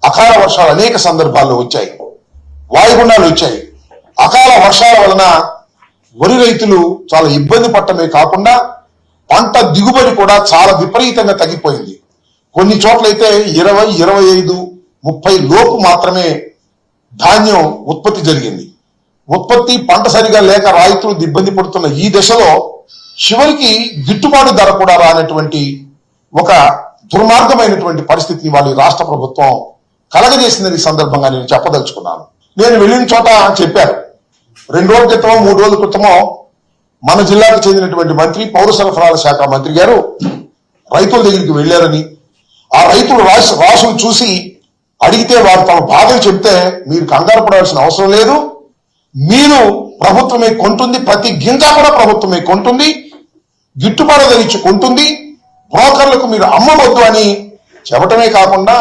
అకాల వర్షాలు అనేక సందర్భాల్లో వచ్చాయి, వాయుగుండాలు వచ్చాయి. అకాల వర్షాల వలన వరి రైతులు చాలా ఇబ్బంది పడటమే కాకుండా పంట దిగుబడి కూడా చాలా విపరీతంగా తగ్గిపోయింది. కొన్ని చోట్లయితే 20, 25, 30 లోపు మాత్రమే ధాన్యం ఉత్పత్తి జరిగింది. ఉత్పత్తి పంట సరిగా లేక రైతులు ఇబ్బంది పడుతున్న ఈ దశలో చివరికి గిట్టుబాటు ధర కూడా రానటువంటి ఒక దుర్మార్గమైనటువంటి పరిస్థితిని వాళ్ళ రాష్ట్ర ప్రభుత్వం కలగజేసిందని ఈ సందర్భంగా నేను చెప్పదలుచుకున్నాను. నేను వెళ్ళిన చోట చెప్పారు, 2 రోజుల క్రితమో 3 రోజుల క్రితమో మన జిల్లాకు చెందినటువంటి మంత్రి, పౌర సరఫరాల శాఖ మంత్రి గారు రైతుల దగ్గరికి వెళ్ళారని, ఆ రైతులు రాసులు చూసి అడిగితే వారు తమ బాధలు చెప్తే మీరు కంగారు పడాల్సిన అవసరం లేదు, మీరు ప్రభుత్వమే కొంటుంది, ప్రతి గింజ కూడా ప్రభుత్వమే కొంటుంది, గిట్టుబాటు ధర ఇచ్చి కొంటుంది, బ్రోకర్లకు మీరు అమ్మవద్దు అని చెప్పటమే కాకుండా